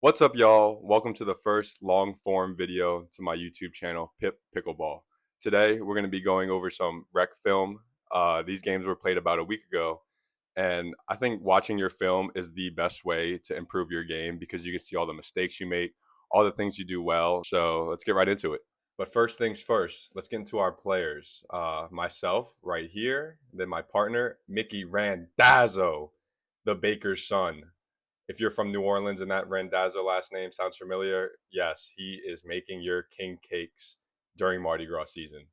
What's up, y'all? Welcome to the first long form video to my YouTube channel, Pickleball. Today, we're going to be going over some rec film. These games were played about a week ago, and I think watching your film is the best way to improve your game because you can see all the mistakes you make, all the things you do well. So let's get right into it. But first things first, let's get into our players. Myself, right here, then my partner, Mickey Randazzo, the baker's son. If you're from New Orleans and that Randazzo last name sounds familiar, yes, he is making your king cakes during Mardi Gras season.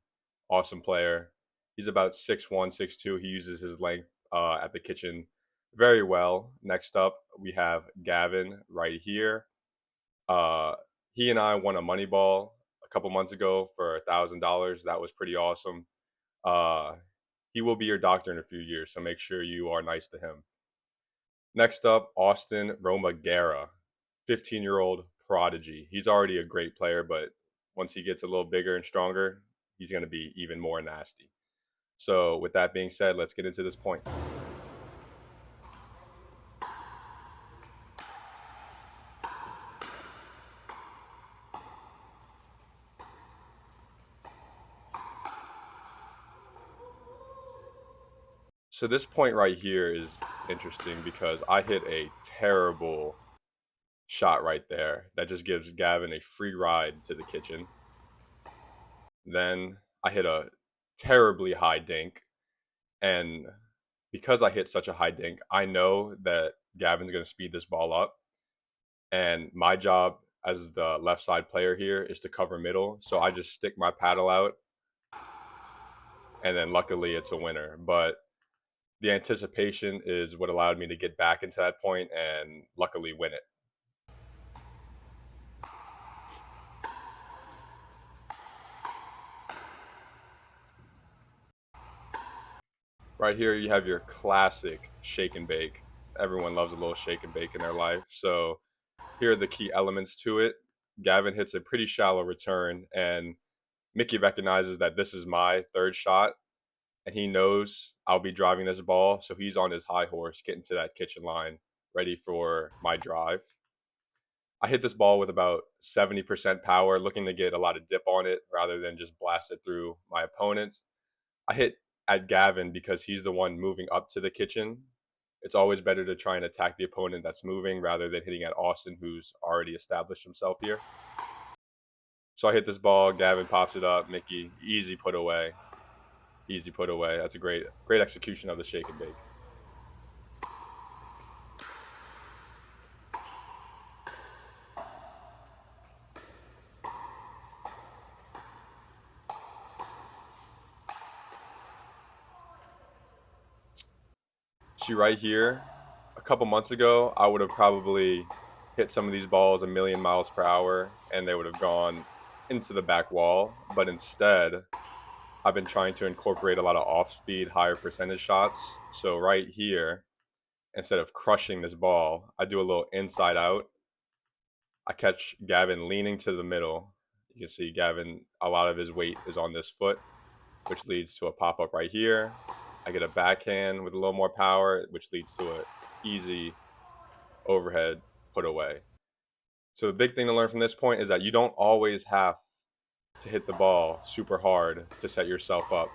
Awesome player. He's about 6'1", 6'2". He uses his length at the kitchen very well. Next up, we have Gavin right here. Uh, he and I won a money ball a couple months ago for $1,000. That was pretty awesome. Uh, he will be your doctor in a few years, so make sure you are nice to him. Next up, Austin Romagara, 15-year-old prodigy. He's already a great player, but once he gets a little bigger and stronger, he's going to be even more nasty. So with that being said, let's get into this point. So this point right here is interesting because I hit a terrible shot right there that just gives Gavin a free ride to the kitchen. Then I hit a terribly high dink, and because I hit such a high dink, I know that Gavin's going to speed this ball up. And my job as the left side player here is to cover middle. So I just stick my paddle out, and then luckily it's a winner. But the anticipation is what allowed me to get back into that point and luckily win it. Right here, you have your classic shake and bake. Everyone loves a little shake and bake in their life. So here are the key elements to it. Gavin hits a pretty shallow return, and Mickey recognizes that this is my third shot, and he knows I'll be driving this ball, so he's on his high horse getting to that kitchen line, ready for my drive. I hit this ball with about 70% power, looking to get a lot of dip on it rather than just blast it through my opponent. I hit at Gavin because he's the one moving up to the kitchen. It's always better to try and attack the opponent that's moving rather than hitting at Austin, who's already established himself here. So I hit this ball, Gavin pops it up, Mickey, easy put away. Easy put away. That's a great execution of the shake and bake. See right here, a couple months ago, I would have probably hit some of these balls a million miles per hour and they would have gone into the back wall. But instead, I've been trying to incorporate a lot of off speed, higher percentage shots. So right here, instead of crushing this ball, I do a little inside out. I catch Gavin leaning to the middle. You can see Gavin, a lot of his weight is on this foot, which leads to a pop up right here. I get a backhand with a little more power, which leads to an easy overhead put away. So the big thing to learn from this point is that you don't always have to hit the ball super hard to set yourself up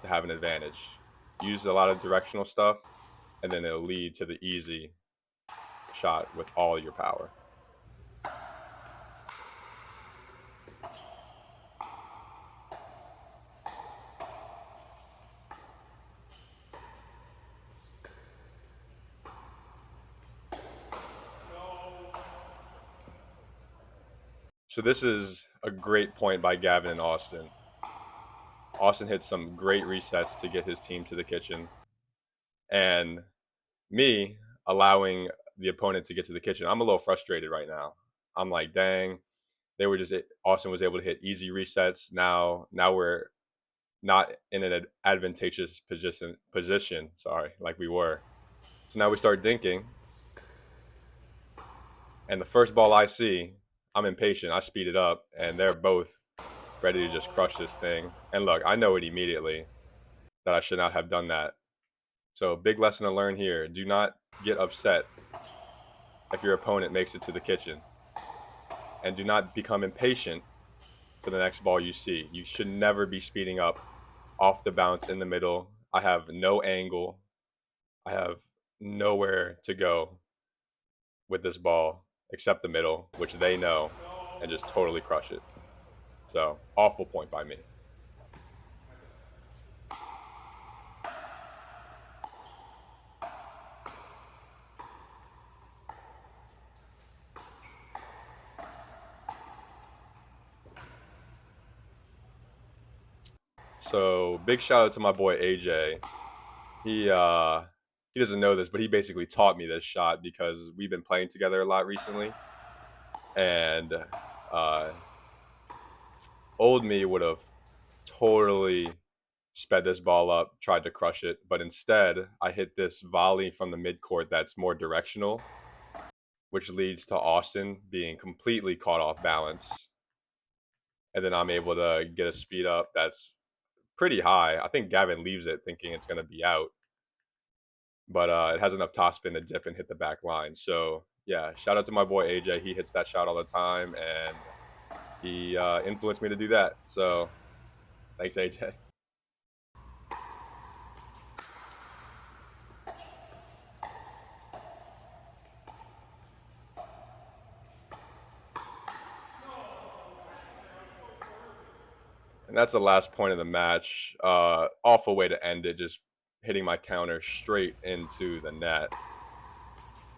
to have an advantage. Use a lot of directional stuff, and then it'll lead to the easy shot with all your power. So this is a great point by Gavin and Austin. Austin hit some great resets to get his team to the kitchen. And me allowing the opponent to get to the kitchen, I'm a little frustrated right now. I'm like, dang, Austin was able to hit easy resets. Now we're not in an advantageous position, sorry, like we were. So now we start dinking. And the first ball I see, I'm impatient. I speed it up, and they're both ready to just crush this thing. And look, I know it immediately that I should not have done that. So big lesson to learn here. Do not get upset if your opponent makes it to the kitchen. And do not become impatient for the next ball you see. You should never be speeding up off the bounce in the middle. I have no angle. I have nowhere to go with this ball except the middle, which they know, and just totally crush it. So, awful point by me. So, big shout out to my boy AJ. He doesn't know this, but he basically taught me this shot because we've been playing together a lot recently. And old me would have totally sped this ball up, tried to crush it, but instead I hit this volley from the midcourt that's more directional, which leads to Austin being completely caught off balance. And then I'm able to get a speed up that's pretty high. I think Gavin leaves it thinking it's going to be out, but it has enough topspin to dip and hit the back line. So, yeah, shout out to my boy AJ. He hits that shot all the time, and he influenced me to do that. So, thanks, AJ. And that's the last point of the match. Awful way to end it, just hitting my counter straight into the net.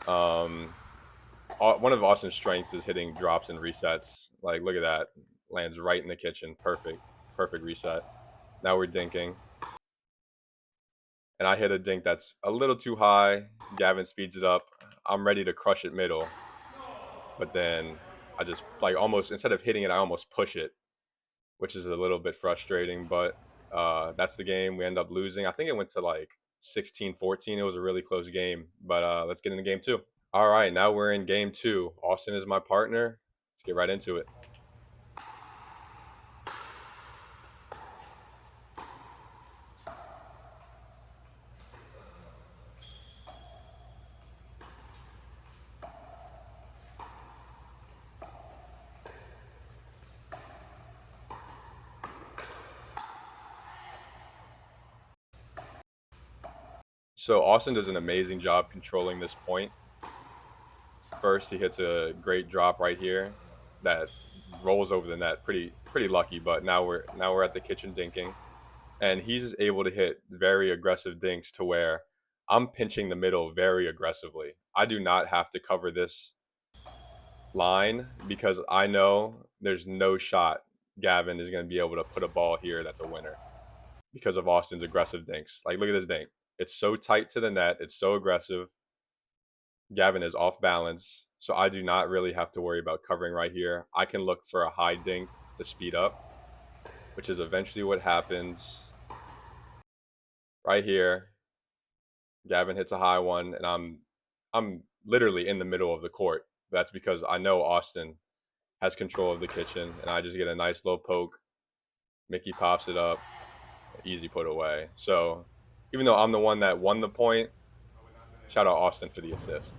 One of Austin's strengths is hitting drops and resets. Like, look at that. Lands right in the kitchen. Perfect. Perfect reset. Now we're dinking. And I hit a dink that's a little too high. Gavin speeds it up. I'm ready to crush it middle. But then I just, like, almost, instead of hitting it, I almost push it, which is a little bit frustrating, but that's the game. We end up losing. I think it went to like 16-14. It was a really close game, but let's get into game two. All right, now we're in game two. Austin is my partner. Let's get right into it. So Austin does an amazing job controlling this point. First, he hits a great drop right here that rolls over the net. Pretty lucky, but now we're at the kitchen dinking, and he's able to hit very aggressive dinks to where I'm pinching the middle very aggressively. I do not have to cover this line because I know there's no shot Gavin is going to be able to put a ball here that's a winner because of Austin's aggressive dinks. Like, look at this dink. It's so tight to the net. It's so aggressive. Gavin is off balance, so I do not really have to worry about covering right here. I can look for a high dink to speed up, which is eventually what happens right here. Gavin hits a high one, and I'm literally in the middle of the court. That's because I know Austin has control of the kitchen, and I just get a nice low poke. Mickey pops it up, easy put away. So even though I'm the one that won the point, shout out Austin for the assist.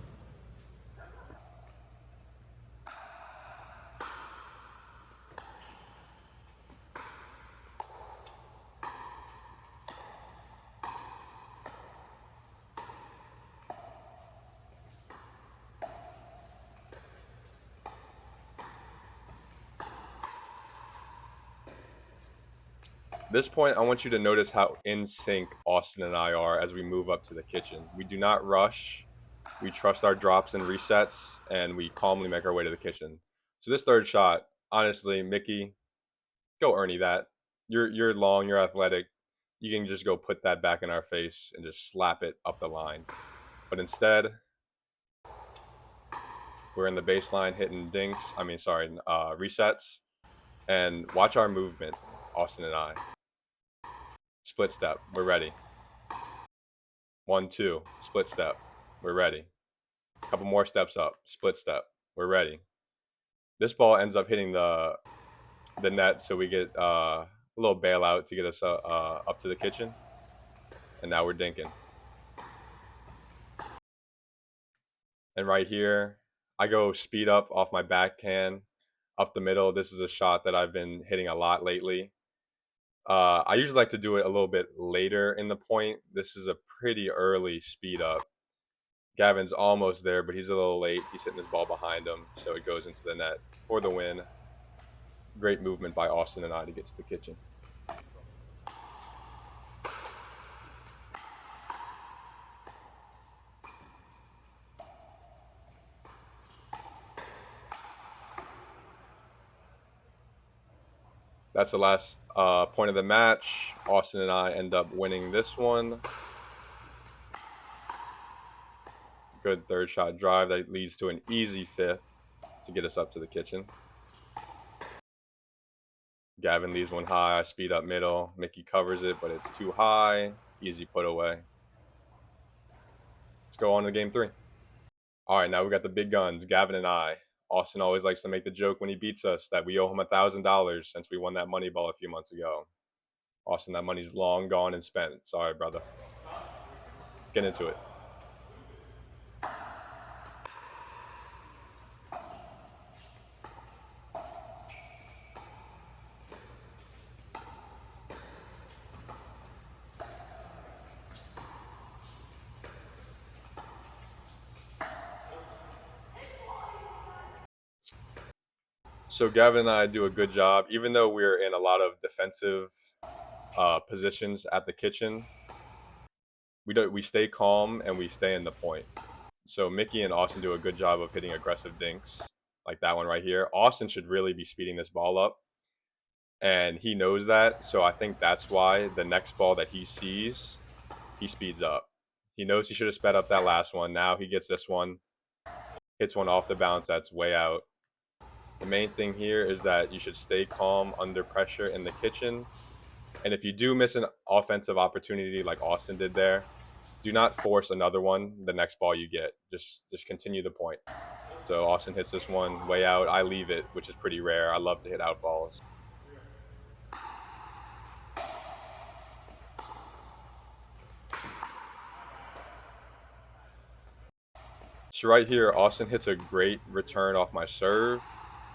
This point, I want you to notice how in sync Austin and I are as we move up to the kitchen. We do not rush. We trust our drops and resets, and we calmly make our way to the kitchen. So this third shot, honestly, Mickey, go Ernie that. You're long, you're athletic. You can just go put that back in our face and just slap it up the line. But instead, we're in the baseline hitting resets. And watch our movement, Austin and I. Split step, we're ready. 1, 2, split step, we're ready. A couple more steps up, split step, we're ready. This ball ends up hitting the net, so we get a little bailout to get us up to the kitchen. And now we're dinking. And right here, I go speed up off my backhand up the middle. This is a shot that I've been hitting a lot lately. I usually like to do it a little bit later in the point. This is a pretty early speed up. Gavin's almost there, but he's a little late. He's hitting his ball behind him, so it goes into the net for the win. Great movement by Austin and I to get to the kitchen. That's the last point of the match. Austin and I end up winning this one. Good third shot drive that leads to an easy fifth to get us up to the kitchen. Gavin leaves one high. I speed up middle. Mickey covers it, but it's too high. Easy put away. Let's go on to game 3. All right, now we got the big guns, Gavin and I. Austin always likes to make the joke when he beats us that we owe him $1,000 since we won that money ball a few months ago. Austin, that money's long gone and spent. Sorry, brother. Let's get into it. So Gavin and I do a good job, even though we're in a lot of defensive positions at the kitchen. We stay calm and we stay in the point. So Mickey and Austin do a good job of hitting aggressive dinks, like that one right here. Austin should really be speeding this ball up, and he knows that. So I think that's why the next ball that he sees, he speeds up. He knows he should have sped up that last one. Now he gets this one, hits one off the bounce that's way out. The main thing here is that you should stay calm under pressure in the kitchen. And if you do miss an offensive opportunity like Austin did there, do not force another one the next ball you get. Just continue the point. So Austin hits this one way out. I leave it, which is pretty rare. I love to hit out balls. So right here, Austin hits a great return off my serve,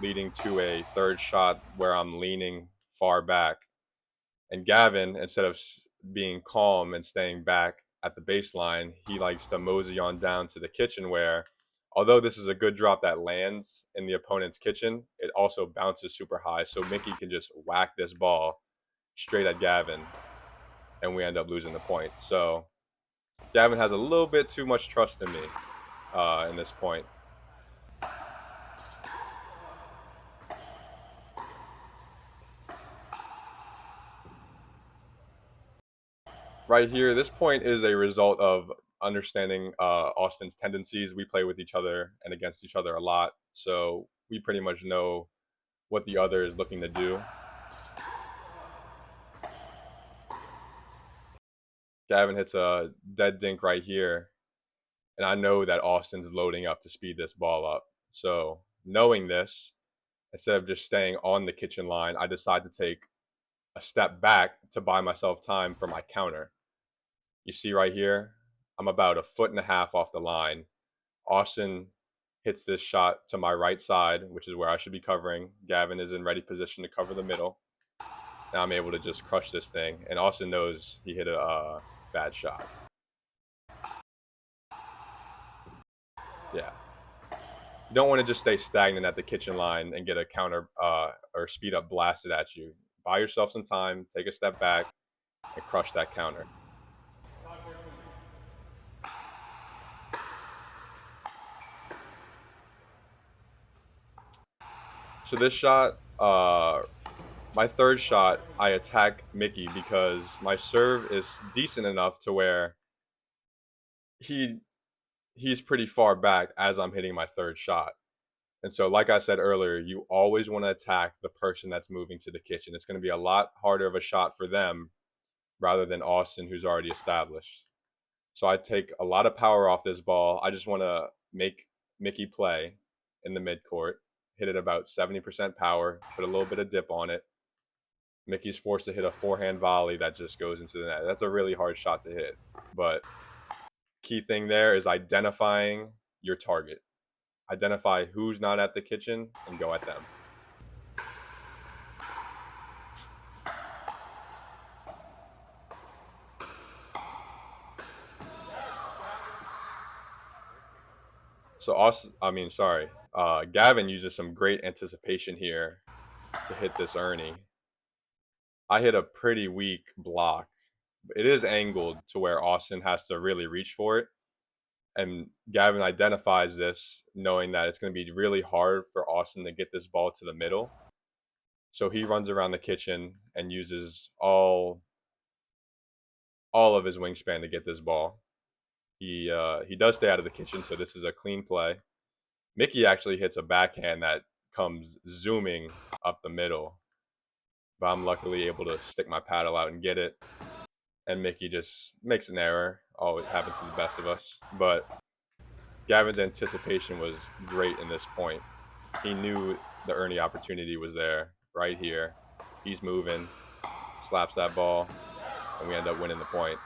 leading to a third shot where I'm leaning far back. And Gavin, instead of being calm and staying back at the baseline, he likes to mosey on down to the kitchen where, although this is a good drop that lands in the opponent's kitchen, it also bounces super high. So Mickey can just whack this ball straight at Gavin, and we end up losing the point. So Gavin has a little bit too much trust in me in this point. Right here, this point is a result of understanding Austin's tendencies. We play with each other and against each other a lot, so we pretty much know what the other is looking to do. Gavin hits a dead dink right here, and I know that Austin's loading up to speed this ball up. So knowing this, instead of just staying on the kitchen line, I decide to take a step back to buy myself time for my counter. You see right here, I'm about 1.5 feet off the line. Austin hits this shot to my right side, which is where I should be covering. Gavin is in ready position to cover the middle. Now I'm able to just crush this thing, and Austin knows he hit a bad shot. Yeah. You don't want to just stay stagnant at the kitchen line and get a counter or speed up blasted at you. Buy yourself some time, take a step back, and crush that counter. So this shot, my third shot, I attack Mickey because my serve is decent enough to where he's pretty far back as I'm hitting my third shot. And so, like I said earlier, you always want to attack the person that's moving to the kitchen. It's going to be a lot harder of a shot for them rather than Austin, who's already established. So I take a lot of power off this ball. I just want to make Mickey play in the midcourt, hit it about 70% power, put a little bit of dip on it. Mickey's forced to hit a forehand volley that just goes into the net. That's a really hard shot to hit. But key thing there is identifying your target. identify who's not at the kitchen, and go at them. So Gavin uses some great anticipation here to hit this Ernie. I hit a pretty weak block. It is angled to where Austin has to really reach for it. And Gavin identifies this, knowing that it's going to be really hard for Austin to get this ball to the middle. So he runs around the kitchen and uses all of his wingspan to get this ball. He does stay out of the kitchen, so this is a clean play. Mickey actually hits a backhand that comes zooming up the middle, but I'm luckily able to stick my paddle out and get it. And Mickey just makes an error. Always happens to the best of us. But Gavin's anticipation was great in this point. He knew the Ernie opportunity was there, right here. He's moving, slaps that ball, and we end up winning the point.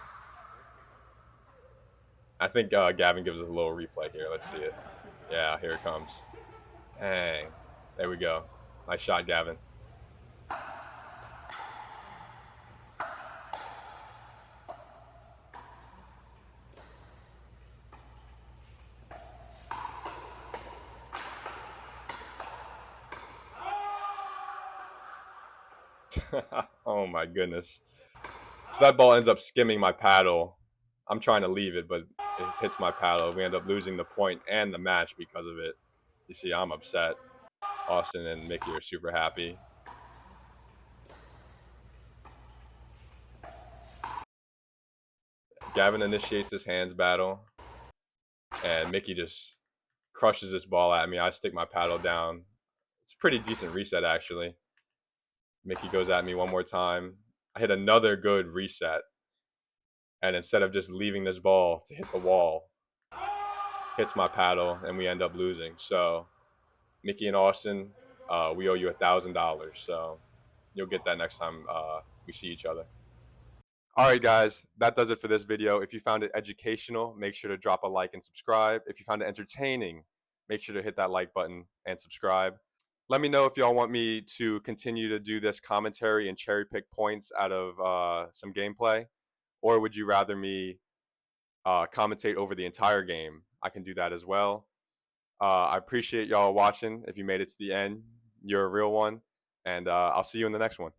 I think Gavin gives us a little replay here. Let's see it. Yeah, here it comes. Dang. There we go. Nice shot, Gavin. Oh my goodness. So that ball ends up skimming my paddle. I'm trying to leave it, but it hits my paddle. We end up losing the point and the match because of it. You see, I'm upset. Austin and Mickey are super happy. Gavin initiates this hands battle, and Mickey just crushes this ball at me. I stick my paddle down. It's a pretty decent reset, actually. Mickey goes at me one more time. I hit another good reset. And instead of just leaving this ball to hit the wall, hits my paddle, and we end up losing. So, Mickey and Austin, we owe you $1,000. So, you'll get that next time we see each other. All right, guys, that does it for this video. If you found it educational, make sure to drop a like and subscribe. If you found it entertaining, make sure to hit that like button and subscribe. Let me know if y'all want me to continue to do this commentary and cherry pick points out of some gameplay, or would you rather me commentate over the entire game? I can do that as well. I appreciate y'all watching. If you made it to the end, you're a real one, and I'll see you in the next one.